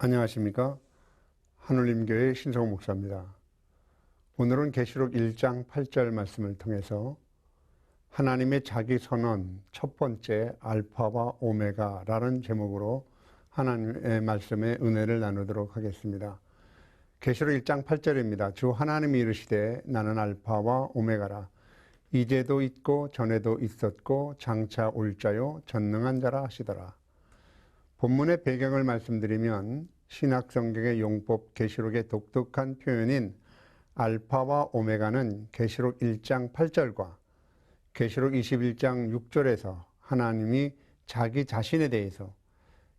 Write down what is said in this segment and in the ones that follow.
안녕하십니까? 하늘림교회 신성호 목사입니다. 오늘은 계시록 1장 8절 말씀을 통해서 하나님의 자기 선언 첫 번째 알파와 오메가라는 제목으로 하나님의 말씀의 은혜를 나누도록 하겠습니다. 계시록 1장 8절입니다. 주 하나님이 이르시되 나는 알파와 오메가라. 이제도 있고 전에도 있었고 장차 올 자요 전능한 자라 하시더라. 본문의 배경을 말씀드리면 신약성경의 용법 계시록의 독특한 표현인 알파와 오메가는 계시록 1장 8절과 계시록 21장 6절에서 하나님이 자기 자신에 대해서,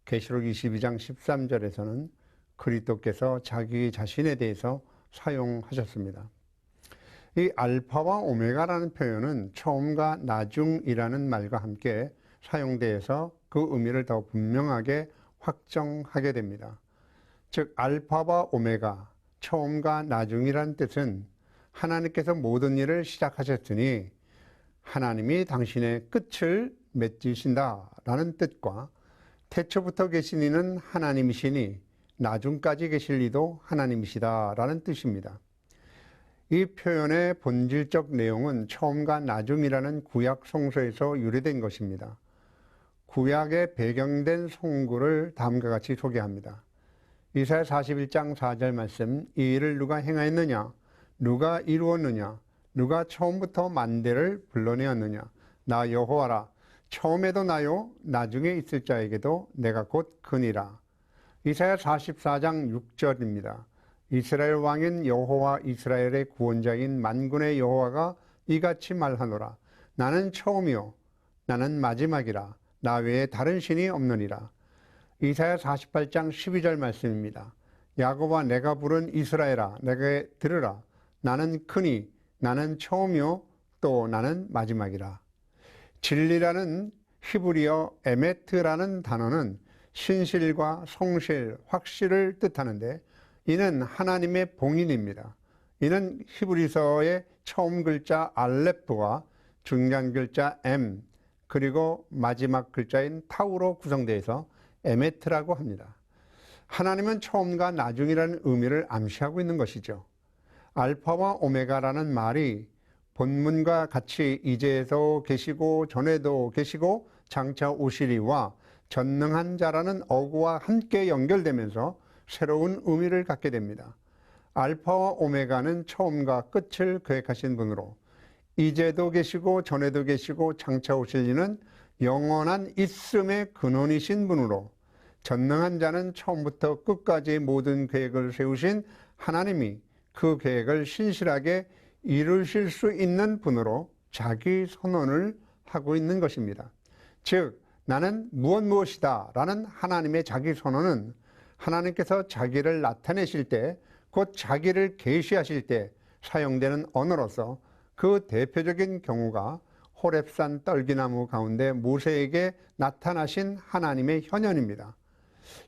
계시록 22장 13절에서는 그리스도께서 자기 자신에 대해서 사용하셨습니다. 이 알파와 오메가라는 표현은 처음과 나중이라는 말과 함께 사용되어서 그 의미를 더 분명하게 확정하게 됩니다. 즉 알파와 오메가, 처음과 나중이라는 뜻은 하나님께서 모든 일을 시작하셨으니 하나님이 당신의 끝을 맺으신다라는 뜻과 태초부터 계신 이는 하나님이시니 나중까지 계실 이도 하나님이시다라는 뜻입니다. 이 표현의 본질적 내용은 처음과 나중이라는 구약 성서에서 유래된 것입니다. 구약에 배경된 송구를 다음과 같이 소개합니다. 이사야 41장 4절 말씀, 이 일을 누가 행하였느냐? 누가 이루었느냐? 누가 처음부터 만대를 불러내었느냐? 나 여호와라. 처음에도 나요, 나중에 있을 자에게도 내가 곧 그니라. 이사야 44장 6절입니다. 이스라엘 왕인 여호와 이스라엘의 구원자인 만군의 여호와가 이같이 말하노라. 나는 처음이요 나는 마지막이라. 나 외에 다른 신이 없느니라. 이사야 48장 12절 말씀입니다. 야곱아 내가 부른 이스라엘아 내게 들으라. 나는 크니 나는 처음이요 또 나는 마지막이라. 진리라는 히브리어 에메트라는 단어는 신실과 성실, 확실을 뜻하는데 이는 하나님의 봉인입니다. 이는 히브리서의 처음 글자 알렙과 중간 글자 M 그리고 마지막 글자인 타우로 구성되어서 에메트라고 합니다. 하나님은 처음과 나중이라는 의미를 암시하고 있는 것이죠. 알파와 오메가라는 말이 본문과 같이 이제도 계시고 전에도 계시고 장차 오시리와 전능한 자라는 어구와 함께 연결되면서 새로운 의미를 갖게 됩니다. 알파와 오메가는 처음과 끝을 계획하신 분으로 이제도 계시고 전에도 계시고 장차 오실 이는 영원한 있음의 근원이신 분으로 전능한 자는 처음부터 끝까지 모든 계획을 세우신 하나님이 그 계획을 신실하게 이루실 수 있는 분으로 자기 선언을 하고 있는 것입니다. 즉 나는 무엇이다 라는 하나님의 자기 선언은 하나님께서 자기를 나타내실 때, 곧 자기를 계시하실 때 사용되는 언어로서 그 대표적인 경우가 호렙산 떨기나무 가운데 모세에게 나타나신 하나님의 현현입니다.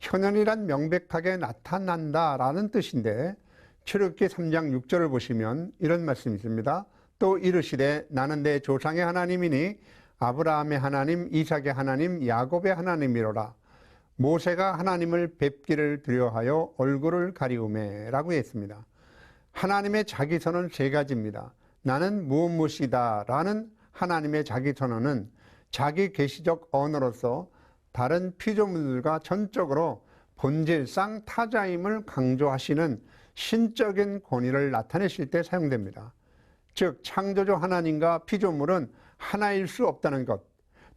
현현이란 명백하게 나타난다라는 뜻인데 출애굽기 3장 6절을 보시면 이런 말씀이 있습니다. 또 이르시되 나는 내 조상의 하나님이니 아브라함의 하나님, 이삭의 하나님, 야곱의 하나님이로라. 모세가 하나님을 뵙기를 두려워하여 얼굴을 가리우매 라고 했습니다. 하나님의 자기선언은 세 가지입니다. 나는 무엇이다 라는 하나님의 자기선언은 자기 계시적 언어로서 다른 피조물들과 전적으로 본질상 타자임을 강조하시는 신적인 권위를 나타내실 때 사용됩니다. 즉 창조주 하나님과 피조물은 하나일 수 없다는 것,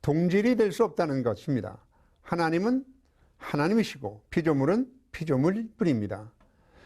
동질이 될 수 없다는 것입니다. 하나님은 하나님이시고 피조물은 피조물일 뿐입니다.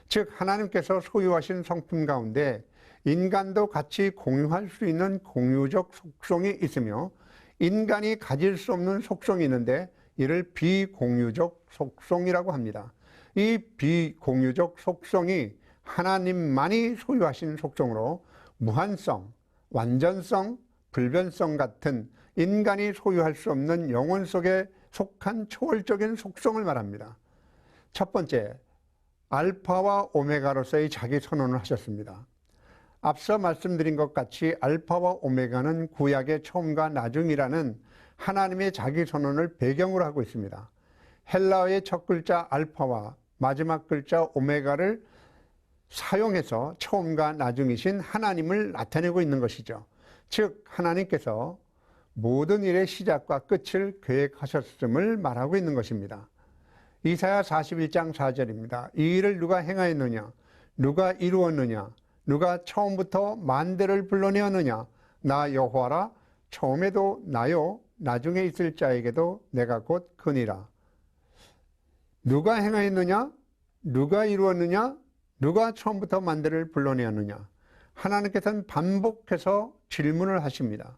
즉 하나님께서 소유하신 성품 가운데 인간도 같이 공유할 수 있는 공유적 속성이 있으며 인간이 가질 수 없는 속성이 있는데 이를 비공유적 속성이라고 합니다. 이 비공유적 속성이 하나님만이 소유하신 속성으로 무한성, 완전성, 불변성 같은 인간이 소유할 수 없는 영혼 속에 속한 초월적인 속성을 말합니다. 첫 번째, 알파와 오메가로서의 자기 선언을 하셨습니다. 앞서 말씀드린 것 같이 알파와 오메가는 구약의 처음과 나중이라는 하나님의 자기 선언을 배경으로 하고 있습니다. 헬라어의 첫 글자 알파와 마지막 글자 오메가를 사용해서 처음과 나중이신 하나님을 나타내고 있는 것이죠. 즉 하나님께서 모든 일의 시작과 끝을 계획하셨음을 말하고 있는 것입니다. 이사야 41장 4절입니다. 이 일을 누가 행하였느냐? 누가 이루었느냐? 누가 처음부터 만대를 불러내었느냐? 나 여호와라. 처음에도 나요, 나중에 있을 자에게도 내가 곧 그니라. 누가 행하였느냐? 누가 이루었느냐? 누가 처음부터 만대를 불러내었느냐? 하나님께서는 반복해서 질문을 하십니다.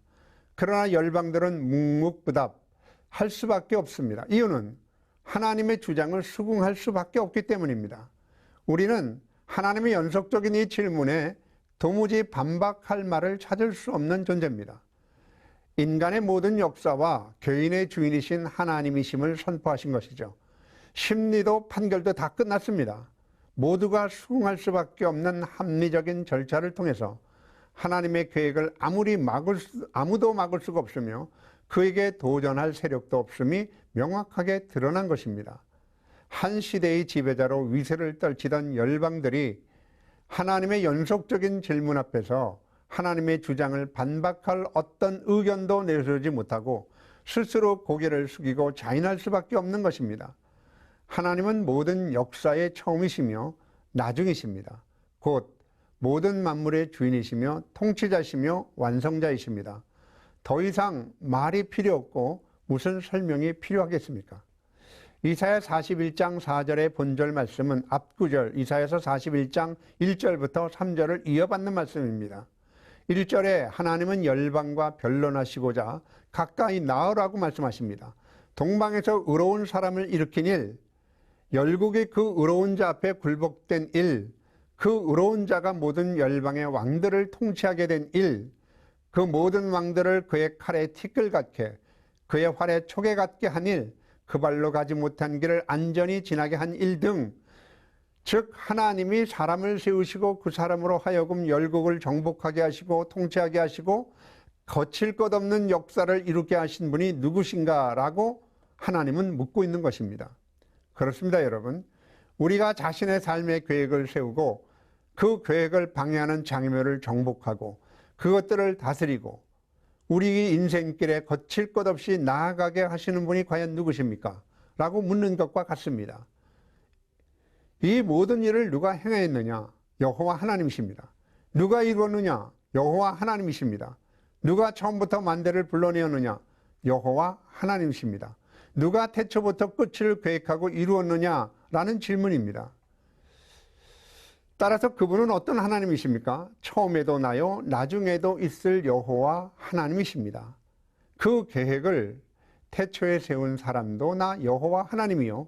그러나 열방들은 묵묵부답할 수밖에 없습니다. 이유는 하나님의 주장을 수긍할 수밖에 없기 때문입니다. 우리는 하나님의 연속적인 이 질문에 도무지 반박할 말을 찾을 수 없는 존재입니다. 인간의 모든 역사와 교인의 주인이신 하나님이심을 선포하신 것이죠. 심리도 판결도 다 끝났습니다. 모두가 수긍할 수밖에 없는 합리적인 절차를 통해서 하나님의 계획을 아무도 막을 수가 없으며 그에게 도전할 세력도 없음이 명확하게 드러난 것입니다. 한 시대의 지배자로 위세를 떨치던 열방들이 하나님의 연속적인 질문 앞에서 하나님의 주장을 반박할 어떤 의견도 내세우지 못하고 스스로 고개를 숙이고 자인할 수밖에 없는 것입니다. 하나님은 모든 역사의 처음이시며 나중이십니다. 곧 모든 만물의 주인이시며 통치자시며 완성자이십니다. 더 이상 말이 필요 없고 무슨 설명이 필요하겠습니까? 이사야 41장 4절의 본절 말씀은 앞구절 이사야서 41장 1절부터 3절을 이어받는 말씀입니다. 1절에 하나님은 열방과 변론하시고자 가까이 나으라고 말씀하십니다. 동방에서 의로운 사람을 일으킨 일, 열국이 그 의로운 자 앞에 굴복된 일, 그 의로운 자가 모든 열방의 왕들을 통치하게 된 일, 그 모든 왕들을 그의 칼에 티끌같게 그의 활에 초계같게 한 일, 그 발로 가지 못한 길을 안전히 지나게 한 일 등, 즉 하나님이 사람을 세우시고 그 사람으로 하여금 열국을 정복하게 하시고 통치하게 하시고 거칠 것 없는 역사를 이루게 하신 분이 누구신가라고 하나님은 묻고 있는 것입니다. 그렇습니다, 여러분. 우리가 자신의 삶의 계획을 세우고 그 계획을 방해하는 장애물을 정복하고 그것들을 다스리고 우리 인생길에 거칠 것 없이 나아가게 하시는 분이 과연 누구십니까? 라고 묻는 것과 같습니다. 이 모든 일을 누가 행하였느냐? 여호와 하나님이십니다. 누가 이루었느냐? 여호와 하나님이십니다. 누가 처음부터 만대를 불러내었느냐? 여호와 하나님이십니다. 누가 태초부터 끝을 계획하고 이루었느냐라는 질문입니다. 따라서 그분은 어떤 하나님이십니까? 처음에도 나요, 나중에도 있을 여호와 하나님이십니다. 그 계획을 태초에 세운 사람도 나 여호와 하나님이요,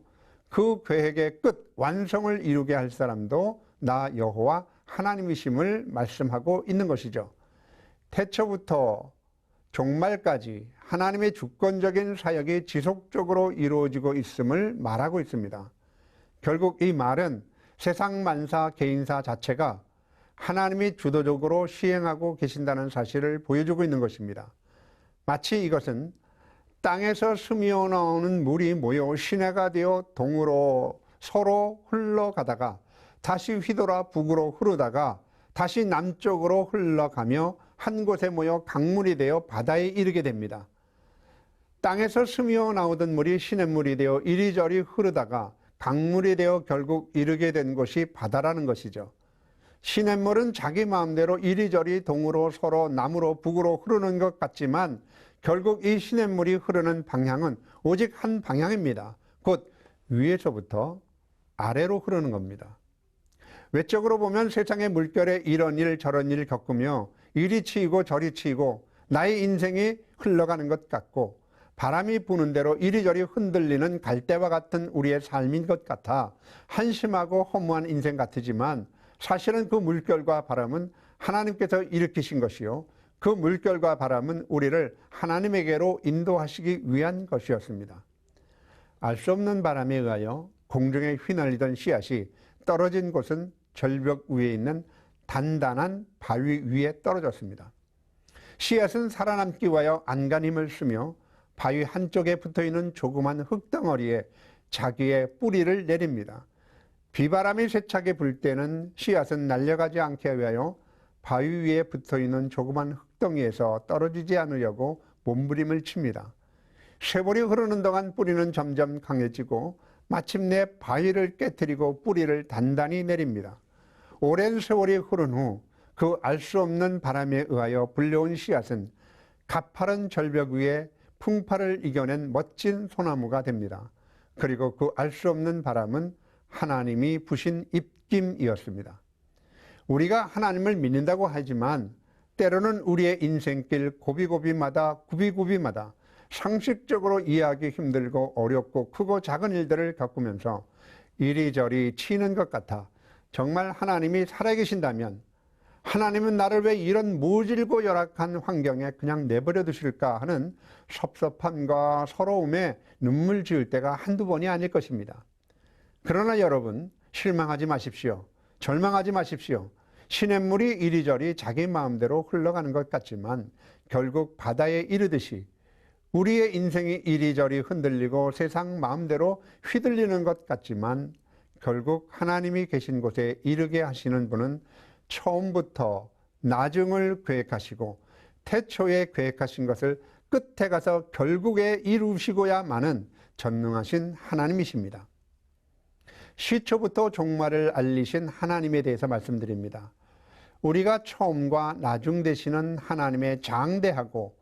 그 계획의 끝, 완성을 이루게 할 사람도 나 여호와 하나님이심을 말씀하고 있는 것이죠. 태초부터 종말까지 하나님의 주권적인 사역이 지속적으로 이루어지고 있음을 말하고 있습니다. 결국 이 말은 세상 만사, 개인사 자체가 하나님이 주도적으로 시행하고 계신다는 사실을 보여주고 있는 것입니다. 마치 이것은 땅에서 스미어 나오는 물이 모여 시내가 되어 동으로 서로 흘러가다가 다시 휘돌아 북으로 흐르다가 다시 남쪽으로 흘러가며 한 곳에 모여 강물이 되어 바다에 이르게 됩니다. 땅에서 스미어 나오던 물이 시냇물이 되어 이리저리 흐르다가 강물이 되어 결국 이르게 된 곳이 바다라는 것이죠. 시냇물은 자기 마음대로 이리저리 동으로 서로 남으로 북으로 흐르는 것 같지만 결국 이 시냇물이 흐르는 방향은 오직 한 방향입니다. 곧 위에서부터 아래로 흐르는 겁니다. 외적으로 보면 세상의 물결에 이런 일 저런 일 겪으며 이리 치이고 저리 치이고 나의 인생이 흘러가는 것 같고 바람이 부는 대로 이리저리 흔들리는 갈대와 같은 우리의 삶인 것 같아 한심하고 허무한 인생 같으지만 사실은 그 물결과 바람은 하나님께서 일으키신 것이요, 그 물결과 바람은 우리를 하나님에게로 인도하시기 위한 것이었습니다. 알 수 없는 바람에 의하여 공중에 휘날리던 씨앗이 떨어진 곳은 절벽 위에 있는 단단한 바위 위에 떨어졌습니다. 씨앗은 살아남기 위하여 안간 힘을 쓰며 바위 한쪽에 붙어있는 조그만 흙덩어리에 자기의 뿌리를 내립니다. 비바람이 세차게 불 때는 씨앗은 날려가지 않게 위하여 바위 위에 붙어있는 조그만 흙덩이에서 떨어지지 않으려고 몸부림을 칩니다. 세월이 흐르는 동안 뿌리는 점점 강해지고 마침내 바위를 깨뜨리고 뿌리를 단단히 내립니다. 오랜 세월이 흐른 후 그 알 수 없는 바람에 의하여 불려온 씨앗은 가파른 절벽 위에 풍파를 이겨낸 멋진 소나무가 됩니다. 그리고 그 알 수 없는 바람은 하나님이 부신 입김이었습니다. 우리가 하나님을 믿는다고 하지만 때로는 우리의 인생길 고비고비마다 구비구비마다 상식적으로 이해하기 힘들고 어렵고 크고 작은 일들을 겪으면서 이리저리 치이는 것 같아 정말 하나님이 살아계신다면 하나님은 나를 왜 이런 모질고 열악한 환경에 그냥 내버려 두실까 하는 섭섭함과 서러움에 눈물 지을 때가 한두 번이 아닐 것입니다. 그러나 여러분, 실망하지 마십시오. 절망하지 마십시오. 시냇물이 이리저리 자기 마음대로 흘러가는 것 같지만 결국 바다에 이르듯이 우리의 인생이 이리저리 흔들리고 세상 마음대로 휘둘리는 것 같지만 결국 하나님이 계신 곳에 이르게 하시는 분은 처음부터 나중을 계획하시고 태초에 계획하신 것을 끝에 가서 결국에 이루시고야마는 전능하신 하나님이십니다. 시초부터 종말을 알리신 하나님에 대해서 말씀드립니다. 우리가 처음과 나중 되시는 하나님의 장대하고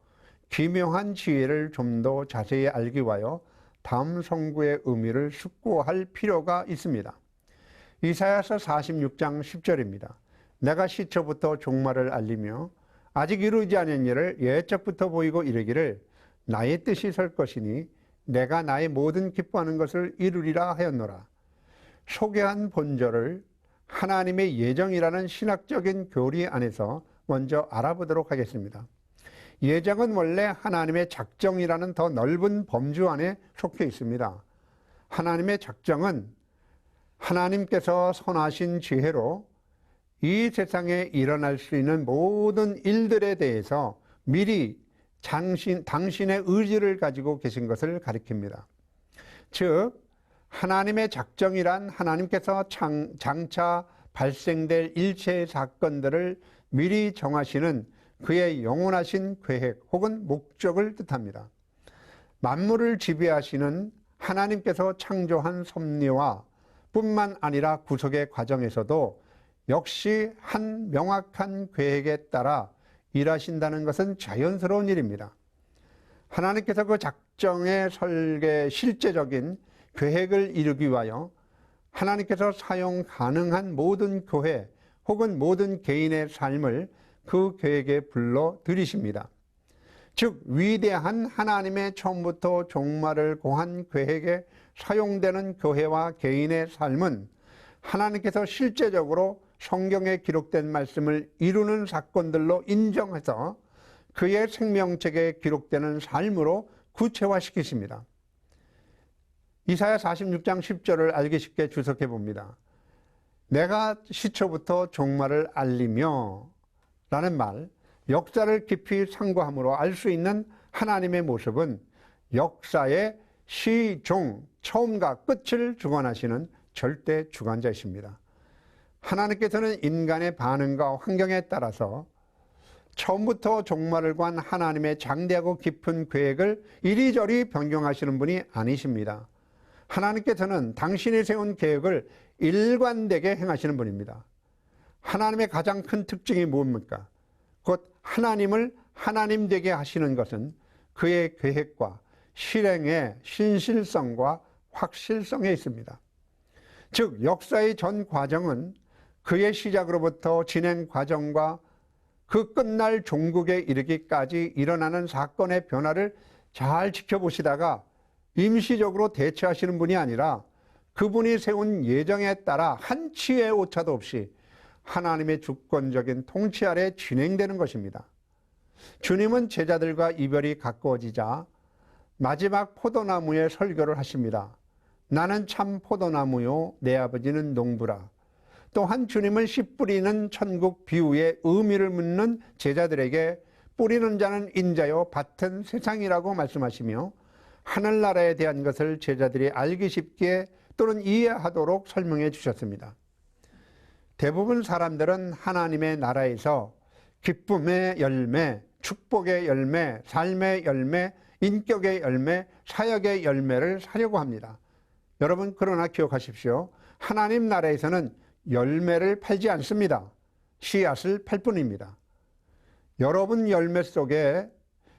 기묘한 지혜를 좀 더 자세히 알기 위하여 다음 성구의 의미를 숙고할 필요가 있습니다. 이사야서 46장 10절입니다. 내가 시초부터 종말을 알리며 아직 이루지 않은 일을 예적부터 보이고 이르기를 나의 뜻이 설 것이니 내가 나의 모든 기뻐하는 것을 이루리라 하였노라. 소개한 본절을 하나님의 예정이라는 신학적인 교리 안에서 먼저 알아보도록 하겠습니다. 예정은 원래 하나님의 작정이라는 더 넓은 범주 안에 속해 있습니다. 하나님의 작정은 하나님께서 선하신 지혜로 이 세상에 일어날 수 있는 모든 일들에 대해서 미리 당신의 의지를 가지고 계신 것을 가리킵니다. 즉 하나님의 작정이란 하나님께서 장차 발생될 일체의 사건들을 미리 정하시는 그의 영원하신 계획 혹은 목적을 뜻합니다. 만물을 지배하시는 하나님께서 창조한 섭리와 뿐만 아니라 구속의 과정에서도 역시 한 명확한 계획에 따라 일하신다는 것은 자연스러운 일입니다. 하나님께서 그 작정의 설계 실제적인 계획을 이루기 위하여 하나님께서 사용 가능한 모든 교회 혹은 모든 개인의 삶을 그 계획에 불러 들이십니다. 즉 위대한 하나님의 처음부터 종말을 고한 계획에 사용되는 교회와 개인의 삶은 하나님께서 실제적으로 성경에 기록된 말씀을 이루는 사건들로 인정해서 그의 생명책에 기록되는 삶으로 구체화시키십니다. 이사야 46장 10절을 알기 쉽게 주석해 봅니다. 내가 시초부터 종말을 알리며 라는 말, 역사를 깊이 상고함으로 알 수 있는 하나님의 모습은 역사의 시종, 처음과 끝을 주관하시는 절대 주관자이십니다. 하나님께서는 인간의 반응과 환경에 따라서 처음부터 종말을 관 하나님의 장대하고 깊은 계획을 이리저리 변경하시는 분이 아니십니다. 하나님께서는 당신이 세운 계획을 일관되게 행하시는 분입니다. 하나님의 가장 큰 특징이 뭡니까? 곧 하나님을 하나님 되게 하시는 것은 그의 계획과 실행의 신실성과 확실성에 있습니다. 즉 역사의 전 과정은 그의 시작으로부터 진행 과정과 그 끝날 종국에 이르기까지 일어나는 사건의 변화를 잘 지켜보시다가 임시적으로 대처하시는 분이 아니라 그분이 세운 예정에 따라 한치의 오차도 없이 하나님의 주권적인 통치 아래 진행되는 것입니다. 주님은 제자들과 이별이 가까워지자 마지막 포도나무에 설교를 하십니다. 나는 참 포도나무요 내 아버지는 농부라. 또한 주님은 씨 뿌리는 천국 비유의 의미를 묻는 제자들에게 뿌리는 자는 인자요 밭은 세상이라고 말씀하시며 하늘나라에 대한 것을 제자들이 알기 쉽게 또는 이해하도록 설명해 주셨습니다. 대부분 사람들은 하나님의 나라에서 기쁨의 열매, 축복의 열매, 삶의 열매, 인격의 열매, 사역의 열매를 사려고 합니다. 여러분, 그러나 기억하십시오. 하나님 나라에서는 열매를 팔지 않습니다. 씨앗을 팔 뿐입니다. 여러분 열매 속에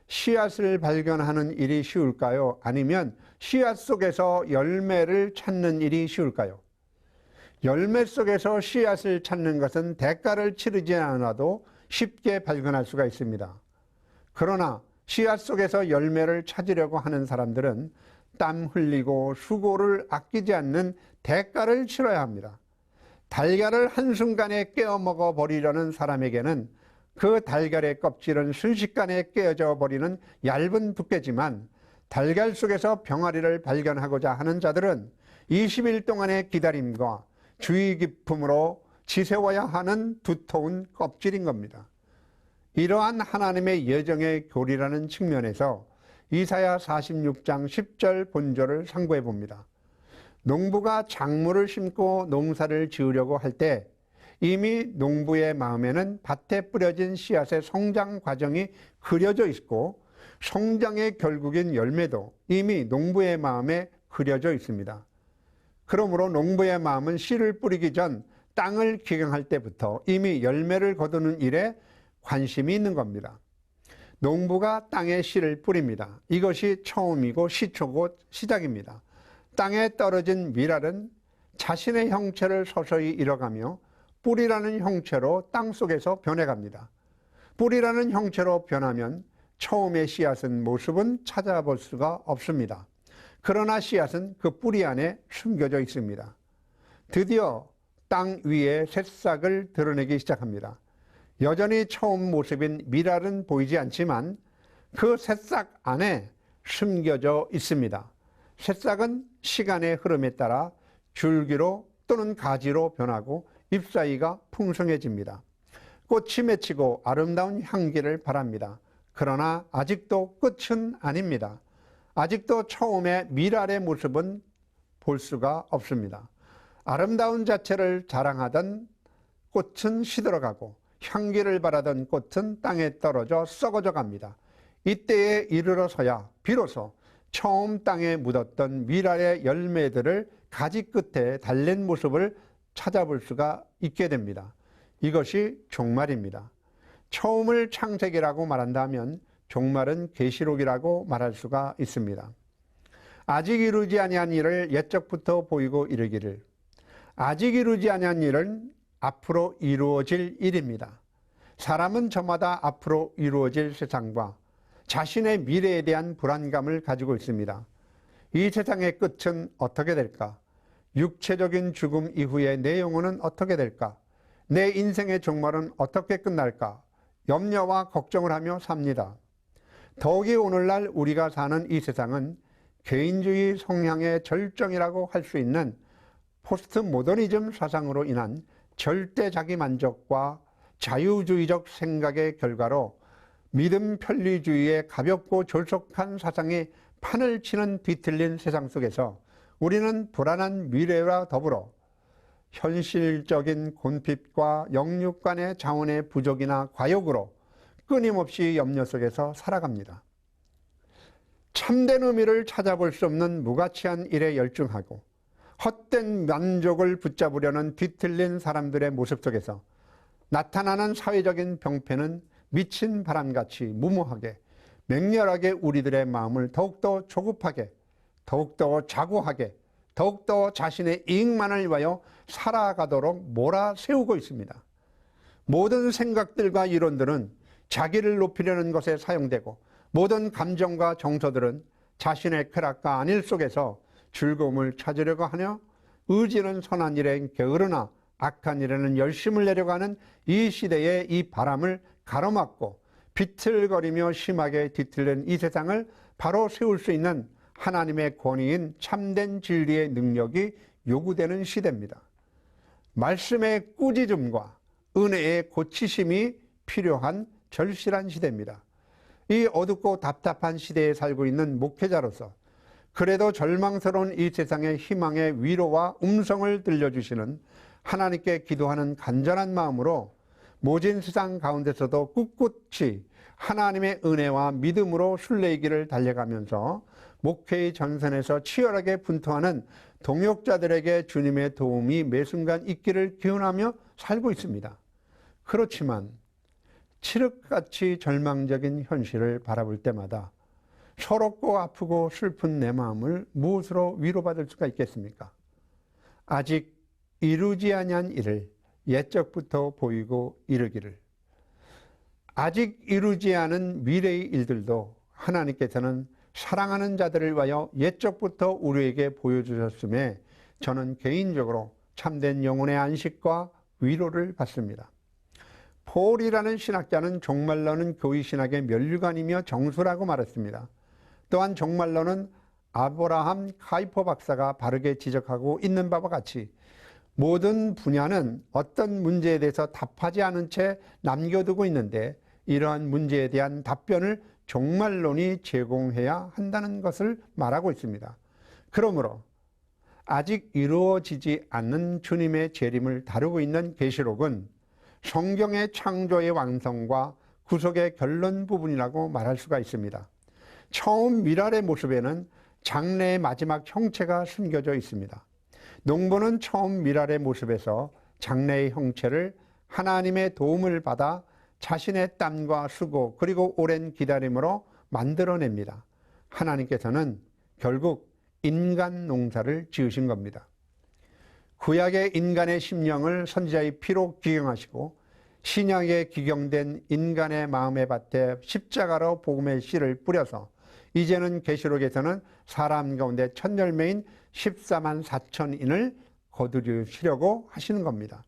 씨앗을 발견하는 일이 쉬울까요? 아니면 씨앗 속에서 열매를 찾는 일이 쉬울까요? 열매 속에서 씨앗을 찾는 것은 대가를 치르지 않아도 쉽게 발견할 수가 있습니다. 그러나 씨앗 속에서 열매를 찾으려고 하는 사람들은 땀 흘리고 수고를 아끼지 않는 대가를 치러야 합니다. 달걀을 한순간에 깨어 먹어 버리려는 사람에게는 그 달걀의 껍질은 순식간에 깨어져 버리는 얇은 두께지만 달걀 속에서 병아리를 발견하고자 하는 자들은 20일 동안의 기다림과 주의 깊음으로 지새워야 하는 두터운 껍질인 겁니다. 이러한 하나님의 예정의 교리라는 측면에서 이사야 46장 10절 본절을 상고해 봅니다. 농부가 작물을 심고 농사를 지으려고 할 때 이미 농부의 마음에는 밭에 뿌려진 씨앗의 성장 과정이 그려져 있고 성장의 결국인 열매도 이미 농부의 마음에 그려져 있습니다. 그러므로 농부의 마음은 씨를 뿌리기 전 땅을 기경할 때부터 이미 열매를 거두는 일에 관심이 있는 겁니다. 농부가 땅에 씨를 뿌립니다. 이것이 처음이고 시초고 시작입니다. 땅에 떨어진 밀알은 자신의 형체를 서서히 잃어가며 뿌리라는 형체로 땅 속에서 변해갑니다. 뿌리라는 형체로 변하면 처음의 씨앗은 모습은 찾아볼 수가 없습니다. 그러나 씨앗은 그 뿌리 안에 숨겨져 있습니다. 드디어 땅 위에 새싹을 드러내기 시작합니다. 여전히 처음 모습인 밀알은 보이지 않지만 그 새싹 안에 숨겨져 있습니다. 새싹은 시간의 흐름에 따라 줄기로 또는 가지로 변하고 잎사귀가 풍성해집니다. 꽃이 맺히고 아름다운 향기를 발합니다. 그러나 아직도 끝은 아닙니다. 아직도 처음에 밀알의 모습은 볼 수가 없습니다. 아름다운 자체를 자랑하던 꽃은 시들어가고 향기를 바라던 꽃은 땅에 떨어져 썩어져 갑니다. 이때에 이르러서야 비로소 처음 땅에 묻었던 밀알의 열매들을 가지 끝에 달랜 모습을 찾아볼 수가 있게 됩니다. 이것이 종말입니다. 처음을 창세기라고 말한다면 종말은 계시록이라고 말할 수가 있습니다. 아직 이루지 아니한 일을 옛적부터 보이고 이르기를, 아직 이루지 아니한 일은 앞으로 이루어질 일입니다. 사람은 저마다 앞으로 이루어질 세상과 자신의 미래에 대한 불안감을 가지고 있습니다. 이 세상의 끝은 어떻게 될까? 육체적인 죽음 이후에 내 영혼은 어떻게 될까? 내 인생의 종말은 어떻게 끝날까? 염려와 걱정을 하며 삽니다. 더욱이 오늘날 우리가 사는 이 세상은 개인주의 성향의 절정이라고 할 수 있는 포스트 모더니즘 사상으로 인한 절대 자기 만족과 자유주의적 생각의 결과로 믿음 편리주의의 가볍고 졸속한 사상이 판을 치는 뒤틀린 세상 속에서 우리는 불안한 미래와 더불어 현실적인 곤핍과 영육 간의 자원의 부족이나 과욕으로 끊임없이 염려 속에서 살아갑니다. 참된 의미를 찾아볼 수 없는 무가치한 일에 열중하고 헛된 만족을 붙잡으려는 뒤틀린 사람들의 모습 속에서 나타나는 사회적인 병폐는 미친 바람같이 무모하게 맹렬하게 우리들의 마음을 더욱더 조급하게, 더욱더 자고하게, 더욱더 자신의 이익만을 위하여 살아가도록 몰아세우고 있습니다. 모든 생각들과 이론들은 자기를 높이려는 것에 사용되고 모든 감정과 정서들은 자신의 쾌락과 안일 속에서 즐거움을 찾으려고 하며 의지는 선한 일에 게으르나 악한 일에는 열심을 내려고 하는 이 시대의 이 바람을 가로막고 비틀거리며 심하게 뒤틀린 이 세상을 바로 세울 수 있는 하나님의 권위인 참된 진리의 능력이 요구되는 시대입니다. 말씀의 꾸짖음과 은혜의 고치심이 필요한 절실한 시대입니다. 이 어둡고 답답한 시대에 살고 있는 목회자로서 그래도 절망스러운 이 세상의 희망의 위로와 음성을 들려주시는 하나님께 기도하는 간절한 마음으로 모진 세상 가운데서도 꿋꿋이 하나님의 은혜와 믿음으로 순례의 길을 달려가면서 목회의 전선에서 치열하게 분투하는 동역자들에게 주님의 도움이 매 순간 있기를 기원하며 살고 있습니다. 그렇지만 칠흑같이 절망적인 현실을 바라볼 때마다 서럽고 아프고 슬픈 내 마음을 무엇으로 위로받을 수가 있겠습니까? 아직 이루지 아니한 일을 옛적부터 보이고 이르기를, 아직 이루지 않은 미래의 일들도 하나님께서는 사랑하는 자들을 위하여 옛적부터 우리에게 보여주셨음에 저는 개인적으로 참된 영혼의 안식과 위로를 받습니다. 폴이라는 신학자는 종말론은 교회 신학의 면류관이며 정수라고 말했습니다. 또한 종말론은 아브라함 카이퍼 박사가 바르게 지적하고 있는 바와 같이 모든 분야는 어떤 문제에 대해서 답하지 않은 채 남겨두고 있는데 이러한 문제에 대한 답변을 종말론이 제공해야 한다는 것을 말하고 있습니다. 그러므로 아직 이루어지지 않는 주님의 재림을 다루고 있는 계시록은 성경의 창조의 완성과 구속의 결론 부분이라고 말할 수가 있습니다. 처음 미랄의 모습에는 장래의 마지막 형체가 숨겨져 있습니다. 농부는 처음 미랄의 모습에서 장래의 형체를 하나님의 도움을 받아 자신의 땀과 수고 그리고 오랜 기다림으로 만들어냅니다. 하나님께서는 결국 인간 농사를 지으신 겁니다. 구약의 인간의 심령을 선지자의 피로 기경하시고 신약에 기경된 인간의 마음의 밭에 십자가로 복음의 씨를 뿌려서 이제는 계시록에서는 사람 가운데 첫 열매인 14만 4천인을 거두시려고 하시는 겁니다.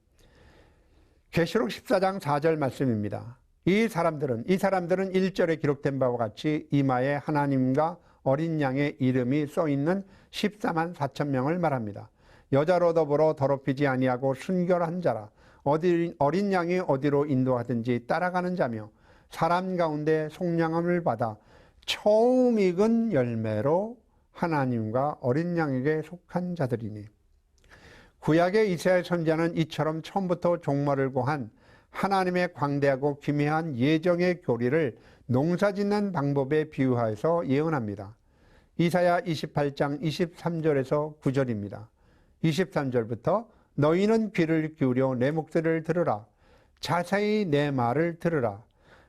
계시록 14장 4절 말씀입니다. 이 사람들은 1절에 기록된 바와 같이 이마에 하나님과 어린 양의 이름이 써있는 14만 4천 명을 말합니다. 여자로 더불어 더럽히지 아니하고 순결한 자라 어린 양이 어디로 인도하든지 따라가는 자며 사람 가운데 속량함을 받아 처음 익은 열매로 하나님과 어린 양에게 속한 자들이니, 구약의 이사야 선지자는 이처럼 처음부터 종말을 고한 하나님의 광대하고 기묘한 예정의 교리를 농사짓는 방법에 비유하여서 예언합니다. 이사야 28장 23절에서 9절입니다. 23절부터 너희는 귀를 기울여 내 목소리를 들으라. 자세히 내 말을 들으라.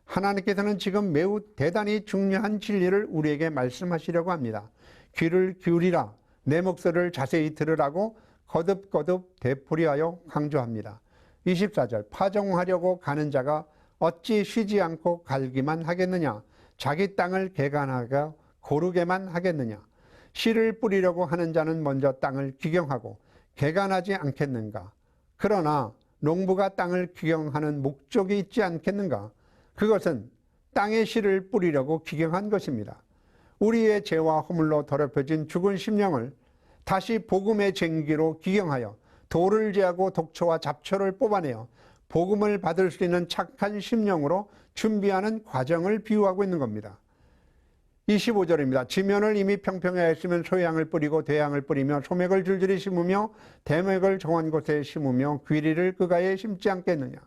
하나님께서는 지금 매우 대단히 중요한 진리를 우리에게 말씀하시려고 합니다. 귀를 기울이라. 내 목소리를 자세히 들으라고 거듭거듭 되풀이하여 강조합니다. 24절 파종하려고 가는 자가 어찌 쉬지 않고 갈기만 하겠느냐. 자기 땅을 개간하고 고르게만 하겠느냐. 씨를 뿌리려고 하는 자는 먼저 땅을 기경하고 개간하지 않겠는가. 그러나 농부가 땅을 기경하는 목적이 있지 않겠는가. 그것은 땅에 씨를 뿌리려고 기경한 것입니다. 우리의 죄와 허물로 더럽혀진 죽은 심령을 다시 복음의 쟁기로 기경하여 돌을 제하고 독초와 잡초를 뽑아내어 복음을 받을 수 있는 착한 심령으로 준비하는 과정을 비유하고 있는 겁니다. 25절입니다. 지면을 이미 평평히 했으면 소양을 뿌리고 대양을 뿌리며 소맥을 줄줄이 심으며 대맥을 정한 곳에 심으며 귀리를 그가에 심지 않겠느냐.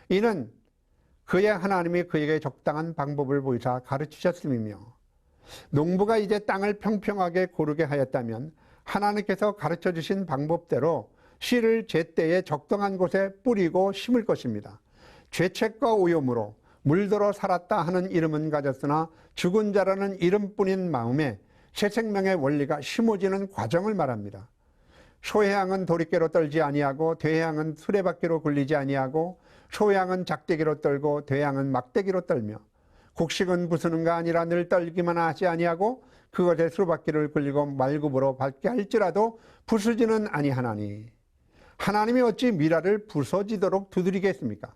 이는 그의 하나님이 그에게 적당한 방법을 보이사 가르치셨음이며, 농부가 이제 땅을 평평하게 고르게 하였다면 하나님께서 가르쳐 주신 방법대로 씨를 제때에 적당한 곳에 뿌리고 심을 것입니다. 죄책과 오염으로 물들어 살았다 하는 이름은 가졌으나 죽은 자라는 이름뿐인 마음에 새 생명의 원리가 심어지는 과정을 말합니다. 소해양은 도리깨로 떨지 아니하고 대양은 수레바퀴로 굴리지 아니하고 소양은 작대기로 떨고 대양은 막대기로 떨며 곡식은 부수는가 아니라 늘 떨기만 하지 아니하고 그것에 수레바퀴를 굴리고 말굽으로 밟게 할지라도 부수지는 아니하나니 하나님이 어찌 미라를 부서지도록 두드리겠습니까?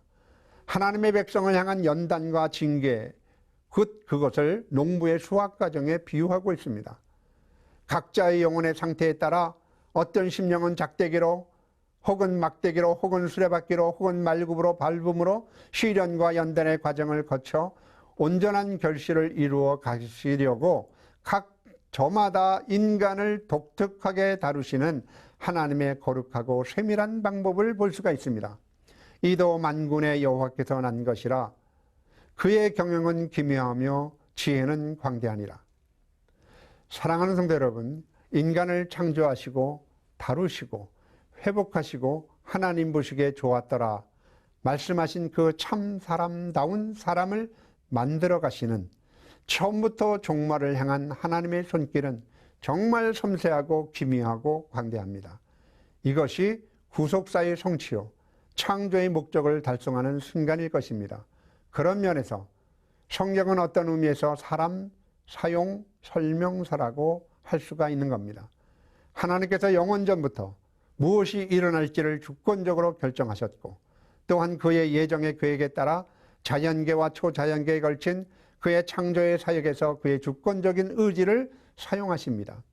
하나님의 백성을 향한 연단과 징계, 그것을 농부의 수확 과정에 비유하고 있습니다. 각자의 영혼의 상태에 따라 어떤 심령은 작대기로 혹은 막대기로 혹은 수레바퀴로 혹은 말굽으로 밟음으로 시련과 연단의 과정을 거쳐 온전한 결실을 이루어 가시려고 각 저마다 인간을 독특하게 다루시는 하나님의 거룩하고 세밀한 방법을 볼 수가 있습니다. 이도 만군의 여호와께서 난 것이라 그의 경영은 기묘하며 지혜는 광대하니라. 사랑하는 성도 여러분, 인간을 창조하시고 다루시고 회복하시고 하나님 보시기에 좋았더라 말씀하신 그 참 사람다운 사람을 만들어 가시는 처음부터 종말을 향한 하나님의 손길은 정말 섬세하고 기묘하고 광대합니다. 이것이 구속사의 성취요 창조의 목적을 달성하는 순간일 것입니다. 그런 면에서 성경은 어떤 의미에서 사람 사용 설명서라고 할 수가 있는 겁니다. 하나님께서 영원전부터 무엇이 일어날지를 주권적으로 결정하셨고 또한 그의 예정의 계획에 따라 자연계와 초자연계에 걸친 그의 창조의 사역에서 그의 주권적인 의지를 사용하십니다.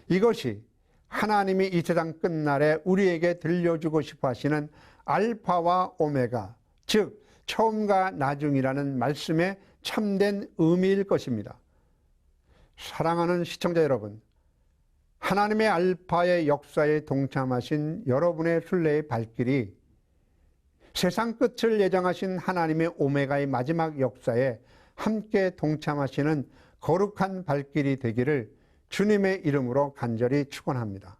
이것이 하나님이 이 세상 끝날에 우리에게 들려주고 싶어 하시는 알파와 오메가, 즉 처음과 나중이라는 말씀의 참된 의미일 것입니다. 사랑하는 시청자 여러분, 하나님의 알파의 역사에 동참하신 여러분의 순례의 발길이 세상 끝을 예정하신 하나님의 오메가의 마지막 역사에 함께 동참하시는 거룩한 발길이 되기를 주님의 이름으로 간절히 축원합니다.